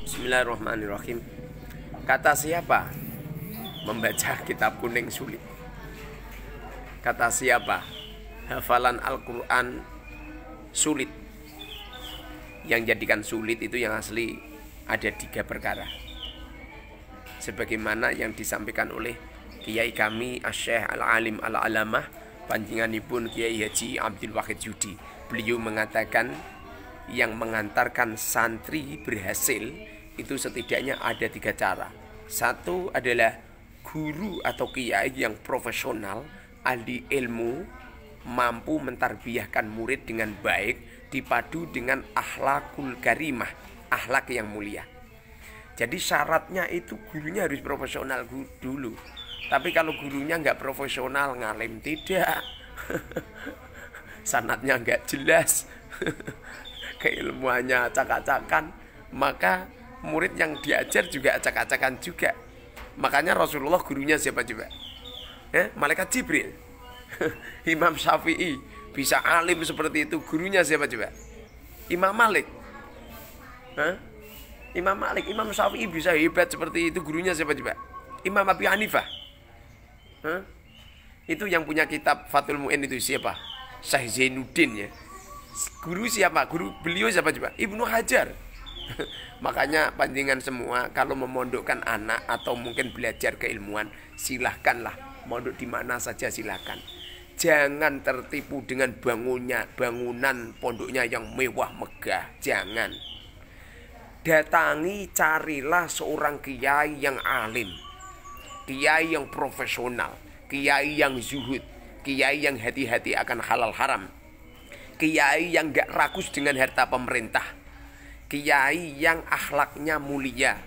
Bismillahirrahmanirrahim. Kata siapa membaca kitab kuning sulit? Kata siapa hafalan Al-Quran sulit? Yang jadikan sulit itu yang asli ada 3 perkara, sebagaimana yang disampaikan oleh Kiai kami Asy-Syaikh Al-Alim Al-Alamah panjenenganipun Kiai Haji Abdul Wahid Judi. Beliau mengatakan yang mengantarkan santri berhasil itu setidaknya ada 3 cara. Satu adalah guru atau kiai yang profesional, ahli ilmu, mampu mentarbiyahkan murid dengan baik, dipadu dengan akhlakul karimah, akhlak yang mulia. Jadi syaratnya itu gurunya harus profesional dulu. Tapi kalau gurunya nggak profesional, ngalim tidak, sanadnya nggak jelas, keilmuannya acak-acakan, maka murid yang diajar juga acak-acakan juga. Makanya Rasulullah gurunya siapa coba? Malaikat Jibril. Imam Syafi'i bisa alim seperti itu, gurunya siapa coba? Imam Malik. Imam Malik, Imam Syafi'i bisa hebat seperti itu, gurunya siapa coba? Imam Abi Hanifah. Itu yang punya kitab Fathul Mu'in itu siapa? Syekh Zainuddin ya. Guru siapa? Guru beliau siapa coba? Ibnu Hajar. Makanya panjenengan semua kalau memondokkan anak atau mungkin belajar keilmuan, silahkanlah mondok di mana saja silahkan. Jangan tertipu dengan bangunan pondoknya yang mewah megah. Jangan. Datangi, carilah seorang kiai yang alim, kiai yang profesional, kiai yang zuhud, kiai yang hati-hati akan halal haram, kiai yang gak rakus dengan harta pemerintah, kiai yang akhlaknya mulia,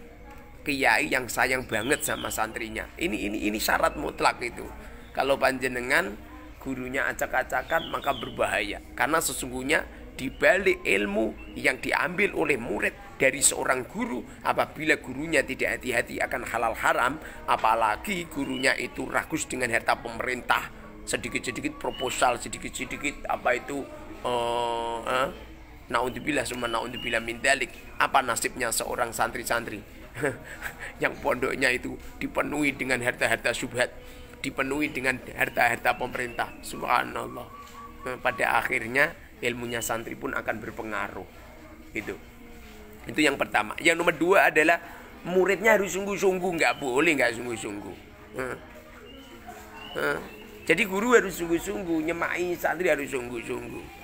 kiai yang sayang banget sama santrinya. Ini syarat mutlak itu. Kalau panjenengan gurunya acak-acakan maka berbahaya, karena sesungguhnya di balik ilmu yang diambil oleh murid dari seorang guru, apabila gurunya tidak hati-hati akan halal haram, apalagi gurunya itu rakus dengan harta pemerintah, sedikit-sedikit proposal, sedikit-sedikit apa itu naudzubillah summa naudzubillah min dzalik. Apa nasibnya seorang santri-santri yang pondoknya itu dipenuhi dengan harta-harta syubhat, dipenuhi dengan harta-harta pemerintah. Subhanallah. Pada akhirnya ilmunya santri pun akan berpengaruh. Itu yang pertama. Yang nomor 2 adalah muridnya harus sungguh-sungguh, nggak boleh nggak sungguh-sungguh. Jadi guru harus sungguh-sungguh, nyemai santri harus sungguh-sungguh.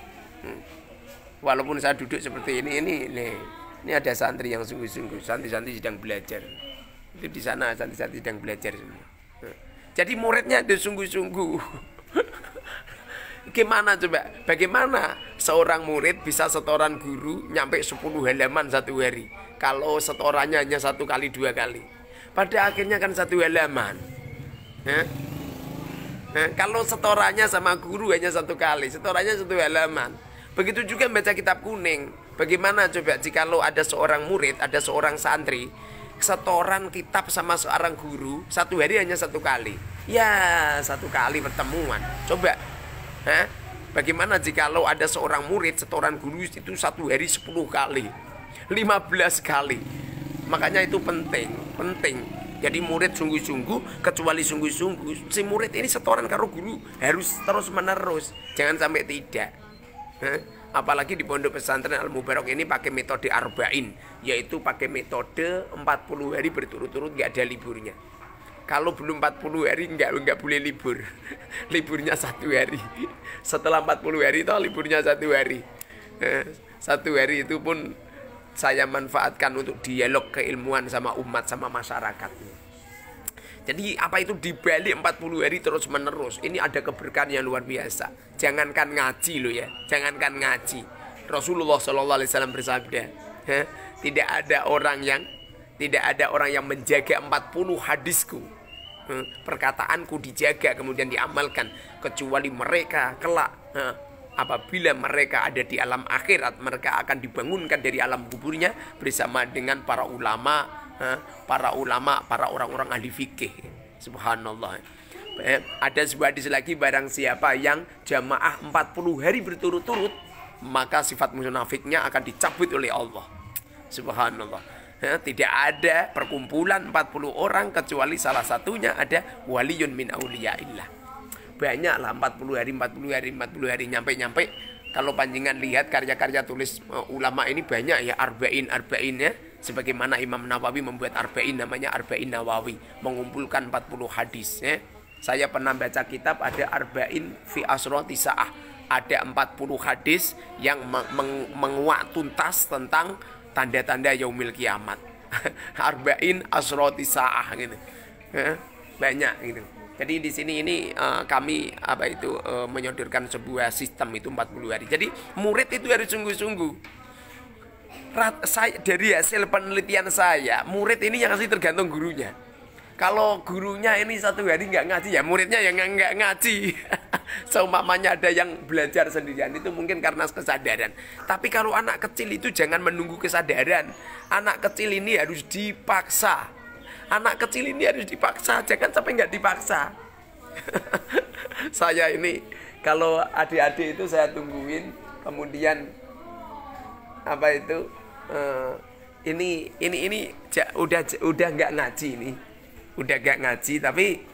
Walaupun saya duduk seperti ini ada santri yang sungguh-sungguh, santri-santri sedang belajar. Itu di sana santri-santri sedang belajar semua. Jadi muridnya harus sungguh-sungguh. Gimana coba? Bagaimana seorang murid bisa setoran guru nyampe 10 halaman satu hari? Kalau setorannya hanya 1 kali 2 kali, pada akhirnya kan 1 halaman. Kalau setorannya sama guru hanya 1 kali, setorannya 1 halaman. Begitu juga baca kitab kuning. Bagaimana coba jikalau ada seorang murid, ada seorang santri setoran kitab sama seorang guru 1 hari hanya 1 kali? Ya 1 kali pertemuan. Coba. Bagaimana jikalau ada seorang murid setoran guru itu 1 hari 10 kali, 15 kali? Makanya itu penting. Jadi murid sungguh-sungguh, kecuali sungguh-sungguh si murid ini setoran karo guru harus terus menerus, jangan sampai tidak. Apalagi di pondok pesantren Al-Mubarak ini pakai metode arba'in, yaitu pakai metode 40 hari berturut-turut gak ada liburnya. Kalau belum 40 hari enggak boleh libur. Liburnya 1 hari. Setelah 40 hari itu liburnya 1 hari. 1 hari itu pun saya manfaatkan untuk dialog keilmuan sama umat, sama masyarakat. Jadi apa itu dibalik 40 hari terus menerus. Ini ada keberkahan yang luar biasa. Jangankan ngaji loh ya. Jangankan ngaji. Rasulullah SAW bersabda, tidak ada orang yang menjaga 40 hadisku, perkataanku dijaga kemudian diamalkan, kecuali mereka kelak apabila mereka ada di alam akhirat, mereka akan dibangunkan dari alam kuburnya bersama dengan para ulama, para orang-orang ahli fikih. Subhanallah. Ada sebuah hadis lagi, barang siapa yang jamaah 40 hari berturut-turut, maka sifat munafiknya akan dicabut oleh Allah. Subhanallah. Tidak ada perkumpulan 40 orang kecuali salah satunya ada waliyun min auliyaillah. Banyaklah 40 hari, 40 hari, 40 hari nyampe-nyampe. Kalau panjenengan lihat karya-karya tulis ulama ini banyak ya, arba'in ya. Sebagaimana Imam Nawawi membuat arba'in, namanya arba'in Nawawi, mengumpulkan 40 hadis ya. Saya pernah baca kitab ada arba'in fi asroti sa'ah. Ada 40 hadis yang menguak tuntas tentang tanda-tanda yaumil kiamat. Arba'in asroti sa'ah gitu. Banyak gitu. Jadi di sini ini kami menyodorkan sebuah sistem itu 40 hari. Jadi murid itu harus sungguh-sungguh. Dari hasil penelitian saya, murid ini yang asli tergantung gurunya. Kalau gurunya ini 1 hari nggak ngaji, ya muridnya yang nggak ngaji. Seumpamanya ada yang belajar sendirian itu mungkin karena kesadaran. Tapi kalau anak kecil itu jangan menunggu kesadaran. Anak kecil ini harus dipaksa. Anak kecil ini harus dipaksa, jangan sampai nggak dipaksa. Saya ini kalau adik-adik itu saya tungguin, kemudian ini udah nggak ngaji ini. Udah gak ngaji, tapi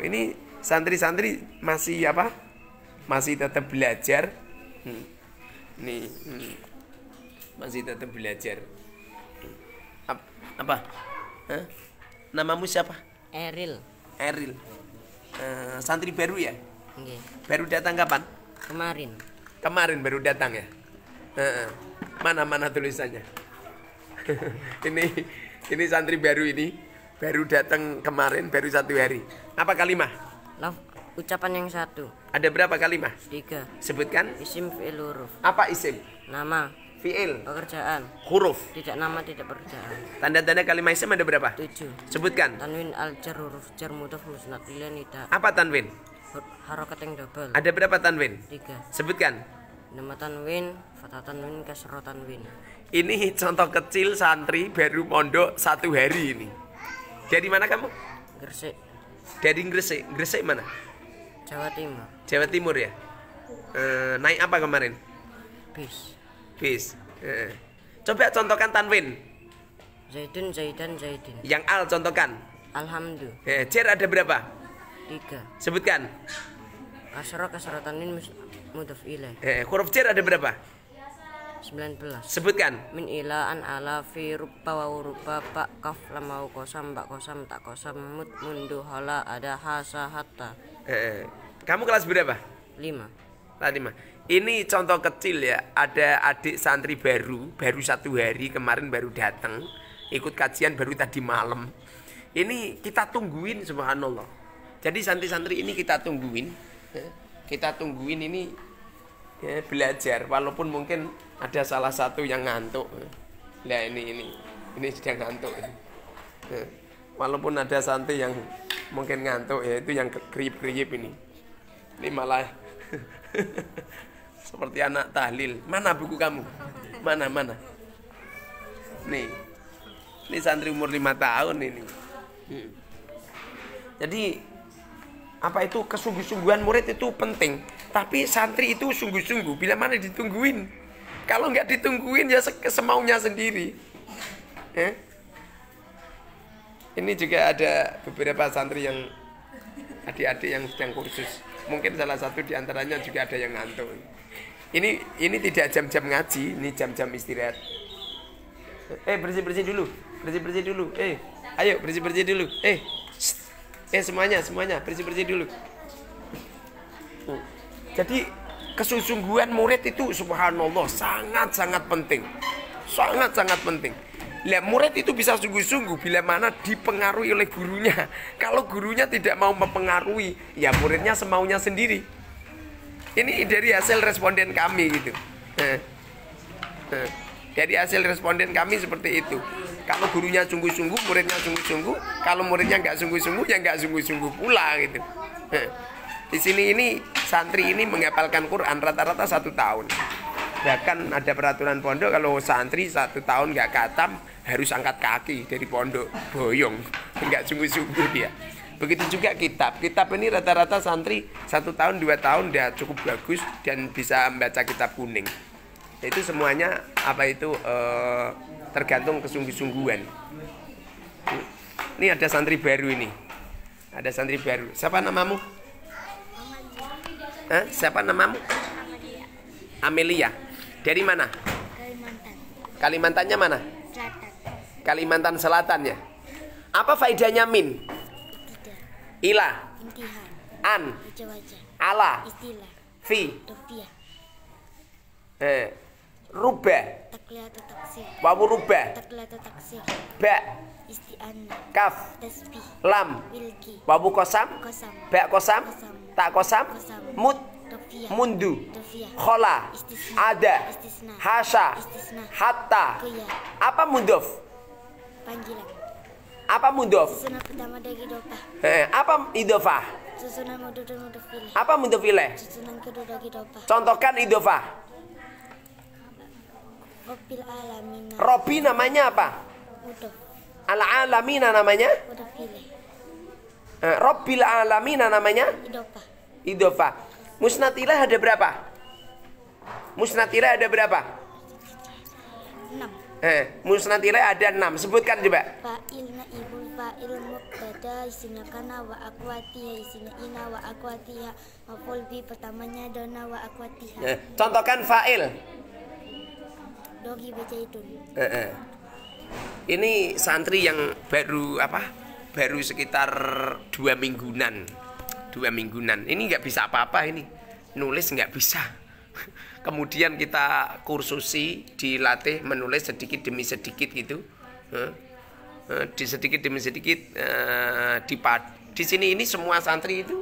ini santri-santri masih masih tetap belajar. Masih tetap belajar. Namamu siapa? Eril. Santri baru ya? Okay. Baru datang kapan? Kemarin baru datang ya? Mana tulisannya? ini santri baru ini. Baru datang kemarin, baru 1 hari. Apa kalimah? Ucapan yang 1. Ada berapa kalimah? 3. Sebutkan. Isim, fi'il, huruf. Apa isim? Nama. Fi'il. Pekerjaan. Huruf. Tidak nama, tidak pekerjaan. Tanda-tanda kalimah isim ada berapa? 7. Sebutkan. Tanwin, al-jar, huruf jar, mudhaf, musnad, ilaihi, nida. Apa tanwin? Harokat yang double. Ada berapa tanwin? 3. Sebutkan. Nama tanwin, fathah tanwin, kasroh tanwin. Ini contoh kecil santri baru pondok 1 hari ini. Dari mana kamu? Gresik. Dari Gresik. Gresik mana? Jawa Timur. Jawa Timur ya. Naik apa kemarin? Bis. Coba contohkan tanwin. Zaidun, zaidan, zaidin. Yang al contohkan. Alhamdulillah. Jar ada berapa? 3. Sebutkan. Kasroh tanwin, mudhaf ilaih. Huruf jar ada berapa? 19. Sebutkan. Min ila an ala fi rupa wa urupa pak kaf lam wa kosam bak kosam tak kosam mut mundu hala ada hasa hatta. Kamu kelas berapa? 5. Kelas 5. Ini contoh kecil ya. Ada adik santri baru 1 hari kemarin baru datang, ikut kajian baru tadi malam. Ini kita tungguin, subhanallah. Jadi santri-santri ini kita tungguin ini ya, belajar, walaupun mungkin ada salah satu yang ngantuk. Nah ini sedang ngantuk. Walaupun ada santri yang mungkin ngantuk ya, itu yang kerip-kerip ini. Ini malah seperti anak tahlil. Mana buku kamu? Mana? Nih. Ini santri umur 5 tahun ini. Jadi kesungguh-sungguhan murid itu penting. Tapi santri itu sungguh-sungguh bila mana ditungguin. Kalau nggak ditungguin ya semaunya sendiri. Ini juga ada beberapa santri yang adik-adik yang sedang kursus. Mungkin salah satu diantaranya juga ada yang ngantuk. Ini tidak jam-jam ngaji, ini jam-jam istirahat. Bersih-bersih dulu. Ayo bersih-bersih dulu. Semuanya bersih-bersih dulu. Jadi kesungguhan murid itu subhanallah sangat-sangat penting. Sangat-sangat penting. Lah murid itu bisa sungguh-sungguh bila mana dipengaruhi oleh gurunya. Kalau gurunya tidak mau mempengaruhi, ya muridnya semaunya sendiri. Ini dari hasil responden kami gitu. Dari hasil responden kami seperti itu. Kalau gurunya sungguh-sungguh, muridnya sungguh-sungguh. Kalau muridnya nggak sungguh-sungguh, ya nggak sungguh-sungguh pula gitu. Di sini ini santri ini menghafalkan Quran rata-rata 1 tahun. Bahkan ada peraturan pondok kalau santri 1 tahun nggak khatam harus angkat kaki dari pondok, boyong, nggak sungguh-sungguh dia. Begitu juga kitab ini rata-rata santri 1 tahun 2 tahun udah cukup bagus dan bisa membaca kitab kuning. Itu semuanya apa itu tergantung kesungguh-sungguhan. Ini ada santri baru ini. Ada santri baru. Siapa namamu? Siapa namamu? Amelia. Dari mana? Kalimantan. Kalimantannya mana? Selatan. Kalimantan Selatan ya. Apa faedahnya min? Tidak. Ila, Intihan. an, Wajah-wajah. ala, Istilah. fi, Dofiah. rubah, Takliyah atau taksir. wawu rubah, Takliyah atau taksir. ba, Isti'anah. kaf, Tasbih. lam, Wilki. wawu kosam, Kosam. ba kosam, tak kosam, Kosam. mut, Dofiah. mundu, Dofiah. khola, Istisna. ada, Istisna. hasya, Istisna. hatta. Qiyah. Apa mudof? Panggilan. Apa mudof? Susunan pertama dari dopah. Apa idofah? Susunan mudud dan mudofileh. Apa mudofileh? Susunan kedua dari dopah. Contohkan idofah. Rabbil alamin. Robi namanya apa? Mudof. Al-alamina namanya? Mudofileh. Rabbil alamina namanya? Idopah. Idofah. Musnatilah ada berapa? Musnatilah ada berapa? 6. Musnatilah ada 6. Sebutkan coba. Fa'il naibul fa'il mubtada isinya kana wa akwatiha isinya ina wa akwatiha maf'ul bi pertamanya dona wa akwatiha. Contohkan fa'il. Dogi bajaitun. Ini santri yang baru apa? Baru sekitar 2 mingguan. 2 mingguan. Ini nggak bisa apa-apa ini. Nulis nggak bisa. Kemudian kita kursusi, dilatih menulis sedikit demi sedikit gitu. Di sedikit demi sedikit di sini ini semua santri itu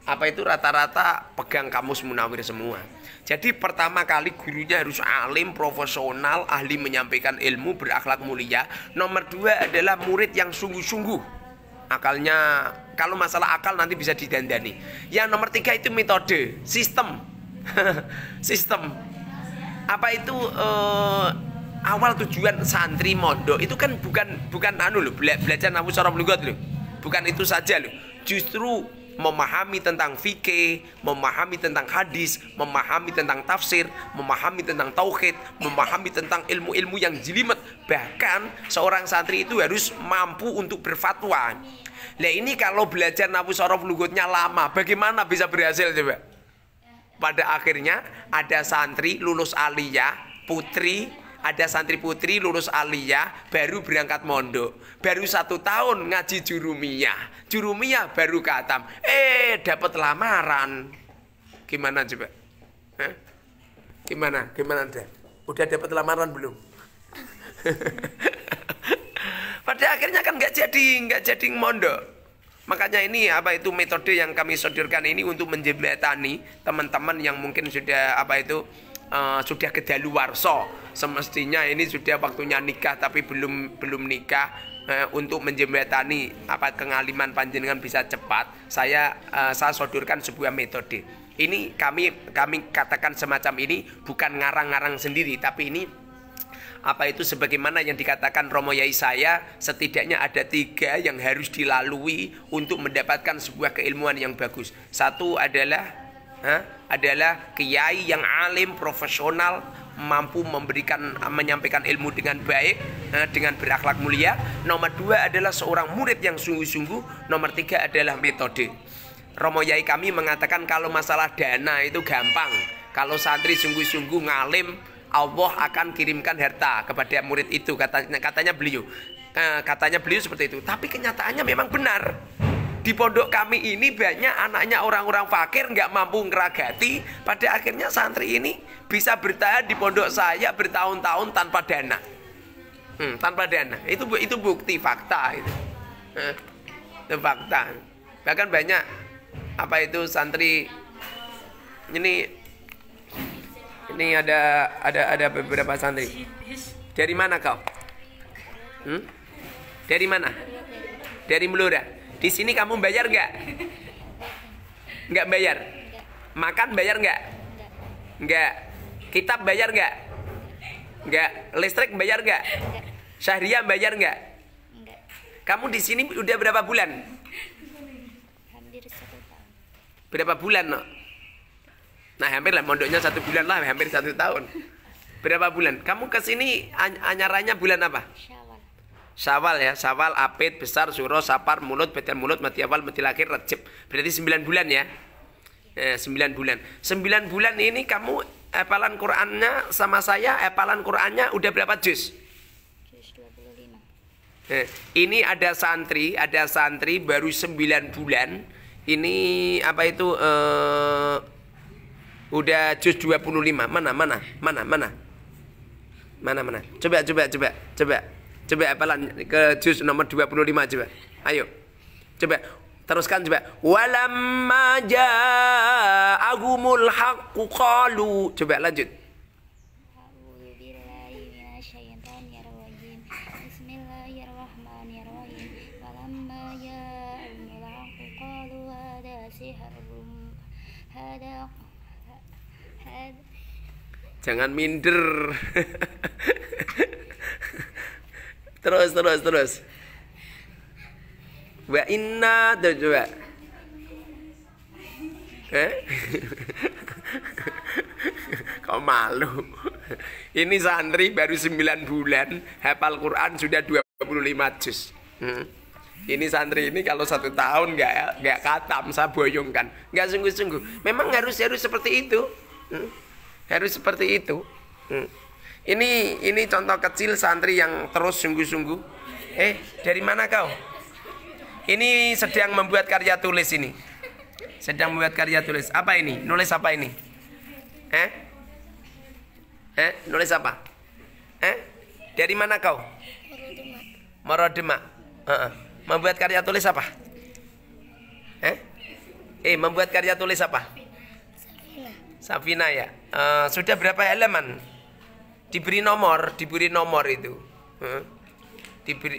apa itu rata-rata pegang kamus Munawir semua. Jadi pertama kali gurunya harus alim, profesional, ahli menyampaikan ilmu, berakhlak mulia. Nomor 2 adalah murid yang sungguh-sungguh. Akalnya, kalau masalah akal nanti bisa didandani. Yang nomor 3 itu metode, sistem. Sistem. Apa itu awal tujuan santri mondok itu kan bukan anu loh, belajar nahwu saraf lugat loh. Bukan itu saja loh. Justru memahami tentang fikih, memahami tentang hadis, memahami tentang tafsir, memahami tentang tauhid, memahami tentang ilmu-ilmu yang jelimet. Bahkan seorang santri itu harus mampu untuk berfatwa. Nah ini kalau belajar nahwu saraf lugatnya lama, bagaimana bisa berhasil coba? Pada akhirnya ada santri lulus aliyah putri, ada santri putri lulus aliyah baru berangkat mondok, baru 1 tahun ngaji jurumiyah baru khatam, dapat lamaran. Gimana coba? Gimana deh? Udah dapat lamaran belum? Pada akhirnya kan nggak jadi mondok. Makanya ini apa itu metode yang kami sodorkan ini untuk menjembatani teman-teman yang mungkin sudah apa itu sudah kedaluwarsa. Semestinya ini sudah waktunya nikah tapi belum nikah, untuk menjembatani apa kengaliman panjenengan bisa cepat. Saya sodorkan sebuah metode. Ini kami katakan semacam ini bukan ngarang-ngarang sendiri, tapi ini apa itu sebagaimana yang dikatakan Romo Yai saya, setidaknya ada 3 yang harus dilalui untuk mendapatkan sebuah keilmuan yang bagus. Satu adalah kiai yang alim, profesional, mampu menyampaikan ilmu dengan baik, dengan berakhlak mulia. Nomor 2 adalah seorang murid yang sungguh-sungguh. Nomor 3 adalah metode. Romo Yai kami mengatakan kalau masalah dana itu gampang. Kalau santri sungguh-sungguh ngalim, Allah akan kirimkan harta kepada murid itu, katanya beliau. Katanya beliau seperti itu. Tapi kenyataannya memang benar. Di pondok kami ini banyak anaknya orang-orang fakir, nggak mampu ngeragati. Pada akhirnya santri ini bisa bertahan di pondok saya bertahun-tahun tanpa dana. Tanpa dana. Itu bukti fakta itu. Itu fakta. Bahkan banyak apa itu santri ini ada beberapa santri. Dari mana kau? Dari mana? Dari Melura. Di sini kamu bayar nggak? Nggak bayar. Makan bayar nggak? Nggak. Kitab bayar nggak? Nggak. Listrik bayar nggak? Syahriah bayar nggak? Kamu di sini udah berapa bulan? Hampir 1 tahun. Berapa bulan, no? Nah hampir lah, mondoknya 1 bulan lah, hampir 1 tahun. Berapa bulan? Kamu ke sini anyarannya bulan apa? Syawal. Syawal ya, Syawal, Apit, Besar, Suro, Sapar, Mulut, Betel Mulut, Mati Awal, Mati Akhir, Rejab. Berarti 9 bulan ya. 9 bulan. 9 bulan ini kamu hafalan Qur'annya sama saya, hafalan Qur'annya udah berapa juz? Juz 25. Ini ada santri baru 9 bulan. Ini apa itu udah juz 25. Mana? Coba hafalan ke juz nomor 25 coba. Ayo. Coba teruskan coba. Walamma ja'ahumul haqqu qalu. Coba lanjut. A'udzu billahi minasyaitonir rajim. Bismillahirrahmanirrahim. Walamma ja'ahumul haqqu qalu hada sihrun hada Jangan minder. Terus. Wa inna coba. Kau malu. Ini santri baru 9 bulan, hafal Quran sudah 25 juz. Ini santri ini kalau 1 tahun nggak khatam, saya boyongkan. Nggak sungguh-sungguh. Memang harus seperti itu. Harus seperti itu. Ini contoh kecil santri yang terus sungguh-sungguh. Dari mana kau? Ini sedang membuat karya tulis ini. Sedang membuat karya tulis. Apa ini? Nulis apa ini? Nulis apa? Dari mana kau? Morodemak. Membuat karya tulis apa? Membuat karya tulis apa? Safina ya. Sudah berapa halaman? Diberi nomor itu.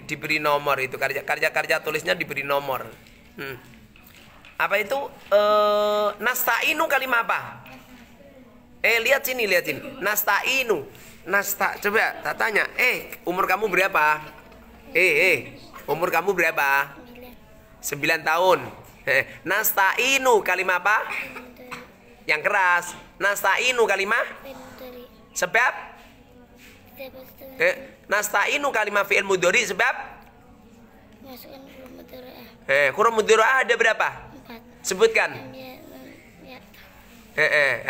Diberi nomor itu karya tulisnya diberi nomor. Apa itu? Nasta'inu kalimat apa? Lihat sini. Nasta'inu. Coba tak tanya. Umur kamu berapa? Umur kamu berapa? 9 tahun. Nasta'inu kalimat apa? Yang keras. Nasta'inu kalimat sebab nasta'inu kalimat fi'il mudhari sebab Masukkan huruf mudhari'ah. Huruf mudhari'ah ada berapa? 4. Sebutkan. Ya.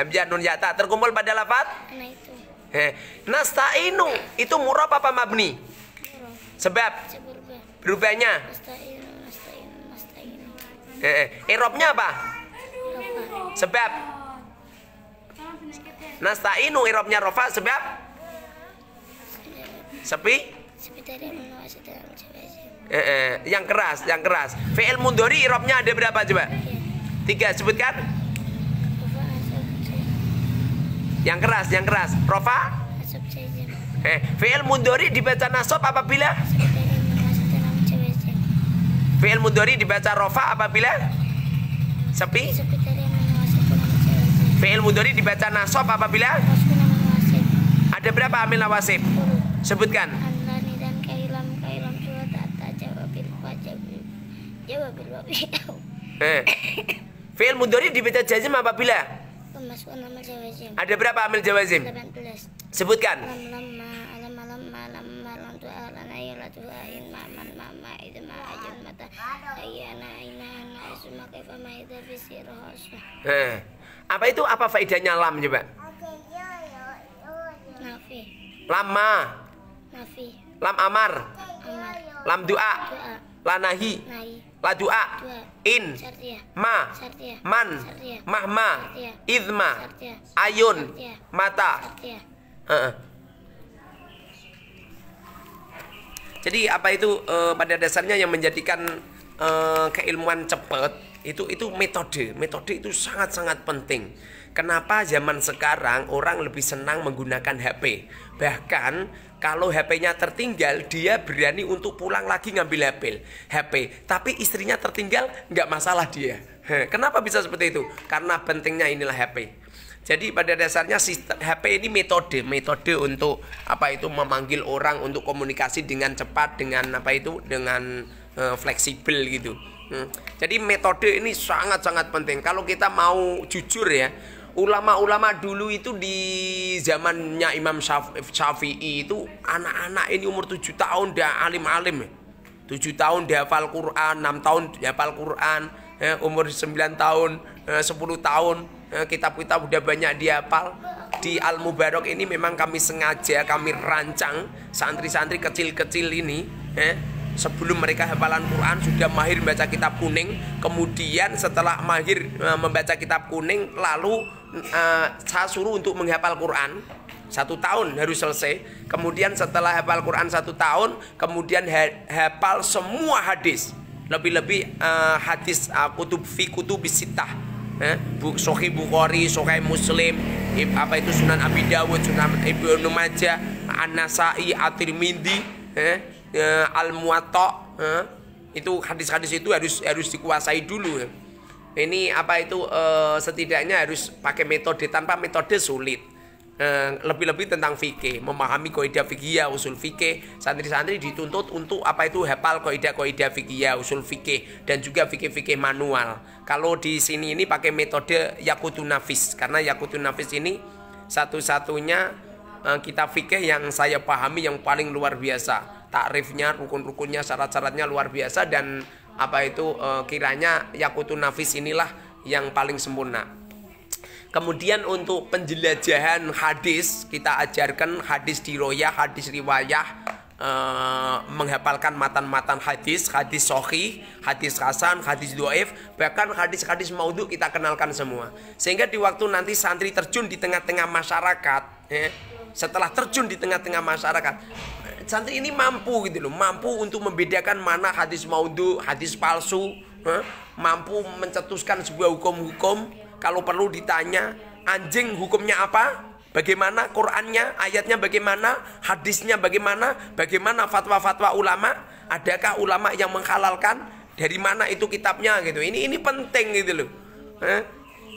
Hamzah nun ya ta terkumpul pada lafaz. Nah itu. Nasta'inu itu murab apa mabni? Sebab berubahnya. Nasta'inu. I'rabnya apa? Rafa. Sebab nasta'inu i'rabnya rafa sebab sepi Sebenarnya menawasi dalam jawazim. yang keras. Fi'il mudhari i'rabnya ada berapa coba? 3 sebutkan. Rafa asab jazim. Yang keras. Rafa. Asab jazim. Fi'il mudhari dibaca nasab apabila? Sebenarnya menawasi dalam jawazim. Fi'il mudhari dibaca rafa apabila? Sepi. Sebenarnya menawasi dalam jawazim. Fi'il mudhari dibaca nasab apabila? Masukkan menawasi. Ada berapa amil nawasib? Sebutkan. Anlani dan kailam suratata jawabil wabil. Fi'il mudhari dibaca jazim apabila? Memasukkan nama jawazim. Ada berapa amil jawazim? 18. Sebutkan. Lam tu'a lana yala tu'a in mama idma ajal mata ayana isma kaifa ma idza fi sirhas. Apa itu? Apa faedahnya lam coba? Nafi. Lama. Nafi. Lam amar. Amar. Lam du'a. Doa. La nahi. Nahi. La du'a. Dua. In. Syartiyah. Ma. Syartiyah. Man. Syartiyah. Mahma. Syartiyah. Idma. Syartiyah. Ayun. Syartiyah. Mata. Syartiyah. Jadi apa itu pada dasarnya yang menjadikan keilmuan cepat itu metode itu sangat penting. Kenapa zaman sekarang orang lebih senang menggunakan HP? Bahkan kalau HP-nya tertinggal, dia berani untuk pulang lagi ngambil HP. Tapi istrinya tertinggal, nggak masalah dia. Kenapa bisa seperti itu? Karena pentingnya inilah HP. Jadi pada dasarnya sistem HP ini metode untuk apa itu memanggil orang untuk komunikasi dengan cepat, dengan apa itu dengan fleksibel gitu. Jadi metode ini sangat penting. Kalau kita mau jujur ya, ulama-ulama dulu itu di zamannya Imam Syafi'i itu anak-anak ini umur 7 tahun dah alim-alim. 7 tahun dia hafal Quran, 6 tahun dia hafal Quran, umur 9 tahun, 10 tahun kitab-kitab udah banyak dia hafal. Di Al Mubarak ini memang kami sengaja kami rancang santri-santri kecil-kecil ini sebelum mereka hafalan Quran sudah mahir membaca kitab kuning. Kemudian setelah mahir membaca kitab kuning, lalu saya suruh untuk menghafal Quran 1 tahun harus selesai. Kemudian setelah hafal Quran 1 tahun, kemudian hafal semua hadis. Lebih-lebih hadis kutubis sittah, Sahih Bukhari, Sahih Muslim, Sunan Abi Dawud, Sunan Ibnu Majah, An-Nasai, At-Tirmidzi, Al-Muwatta, itu hadis-hadis itu harus dikuasai dulu. Ini setidaknya harus pakai metode, tanpa metode sulit. Lebih-lebih tentang fikih, memahami kaidah fikih, usul fikih. Santri-santri dituntut untuk hafal kaidah fikih, usul fikih, dan juga fikih manual. Kalau di sini ini pakai metode Yaqutun Nafis, karena Yaqutun Nafis ini satu-satunya kitab fikih yang saya pahami yang paling luar biasa. Takrifnya, rukun-rukunnya, syarat-syaratnya luar biasa, dan kiranya Yaqutun Nafis inilah yang paling sempurna. Kemudian untuk penjelajahan hadis, kita ajarkan hadis diroyah, hadis riwayah, menghafalkan matan-matan hadis, hadis sahih, hadis hasan, hadis dhaif, bahkan hadis-hadis maudhu kita kenalkan semua. Sehingga di waktu nanti santri terjun di tengah-tengah masyarakat, setelah terjun di tengah-tengah masyarakat, santri ini mampu mampu untuk membedakan mana hadis maudhu, hadis palsu, mampu mencetuskan sebuah hukum-hukum. Kalau perlu ditanya, anjing hukumnya apa? Bagaimana Qur'annya, ayatnya bagaimana, hadisnya bagaimana, bagaimana fatwa-fatwa ulama? Adakah ulama yang menghalalkan? Dari mana itu kitabnya gitu. Ini penting gitu loh.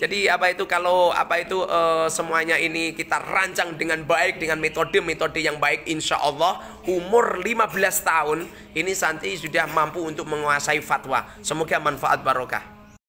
Jadi semuanya ini kita rancang dengan baik, dengan metode-metode yang baik, insya Allah umur 15 tahun ini santri sudah mampu untuk menguasai fatwa. Semoga manfaat barokah.